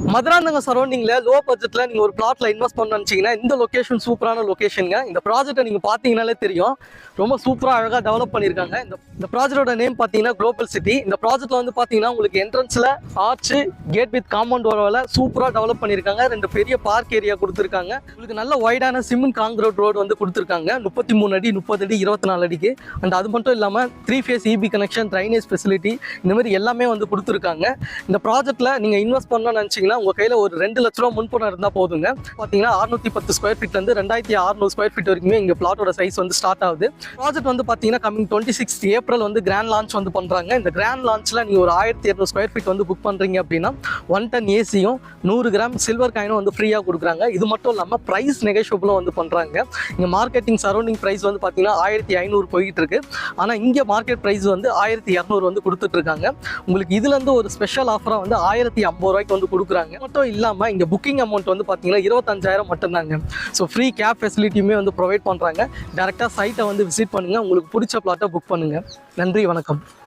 Madurantakam சரௌண்டிங்ல low பட்ஜெட்ல நீங்க ஒரு பிளாட்ல இன்வெஸ்ட் பண்ண நினைச்சீங்கன்னா இந்த லொகேஷன் சூப்பரான லொகேஷனுங்க. இந்த ப்ராஜெக்ட்டை நீங்க பாத்தீங்கன்னாலே தெரியும், ரொம்ப சூப்பரா அழகா டெவலப் பண்ணிருக்காங்க. இந்த ப்ராஜெக்டோட நேம் பாத்தீங்கன்னா குளோபல் சிட்டி. இந்த ப்ராஜெக்ட்ல வந்து பாத்தீங்கன்னா உங்களுக்கு என்ட்ரன்ஸ்ல ஆர்ச் கேட் வித் காம்பவுண்ட் வால சூப்பரா டெவலப் பண்ணிருக்காங்க. 2 பெரிய பார்க் ஏரியா கொடுத்துருக்காங்க. உங்களுக்கு நல்ல வைடான சிமெண்ட் காங்கிரீட் ரோடு வந்து கொடுத்துருக்காங்க. 33 அடி 30 அடி 24 அடிக்கு. அண்ட் அது மட்டும் இல்லாம 3 face EB connection, drainage facility, இந்த மாதிரி எல்லாமே வந்து கொடுத்துருக்காங்க. இந்த ப்ராஜெக்ட்ல நீங்க இன்வெஸ்ட் பண்ணணும்னு நினைச்சீங்கன்னா உங்க கையில ஒரு 2 லட்ச ரூபா முன்பணம் இருந்தா போதுங்க. பாத்தீங்கன்னா 610 ஸ்கொயர் ஃபீட்ல இருந்து 2600 ஸ்கொயர் ஃபீட் வரைக்குமே இங்க பிளாட்டோட சைஸ் வந்து ஸ்டார்ட் ஆகுது. ப்ராஜெக்ட் வந்து பாத்தீங்கன்னா கமிங் 26 ஏப்ரல் வந்து கிராண்ட் லான்ச் வந்து பண்றாங்க. இந்த கிராண்ட் லான்ச்ல நீங்க ஒரு 1200 ஸ்கொயர் ஃபீட் வந்து புக் பண்றீங்க அப்படின்னா 1 டன் ஏசியும் 100 கிராம் சில்வர் காயினும் வந்து ஃப்ரீயா கொடுக்குறாங்க. இது மட்டும் இல்லாம பிரைஸ் நெகோஷியபிளும் வந்து பண்றாங்க. இங்க மார்க்கெட்டிங் சரௌண்டிங் பிரைஸ் வந்து பாத்தீங்கன்னா 1500 போயிட்டு இருக்கு. ஆனா இங்க மார்க்கெட் பிரைஸ் வந்து 1200 வந்து கொடுத்துட்டு இருக்காங்க. உங்களுக்கு இதுல இருந்து ஒரு ஸ்பெஷல் ஆஃபரா வந்து 1050 ரூபாய்க்கு வந்து கொடுக்குறாங்க. மட்டும் இல்லாம இங்க புக்கிங் அமௌண்ட் வந்து பாத்தீங்கன்னா 25,000 மட்டும் தாங்க. ஸோ ஃப்ரீ கேப் ஃபெசிலிட்டியுமே வந்து ப்ரொவைட் பண்றாங்க. டைரக்டா சைட்டை வந்து விசிட் பண்ணுங்க, உங்களுக்கு பிடிச்ச பிளாட்டை புக் பண்ணுங்க. நன்றி, வணக்கம்.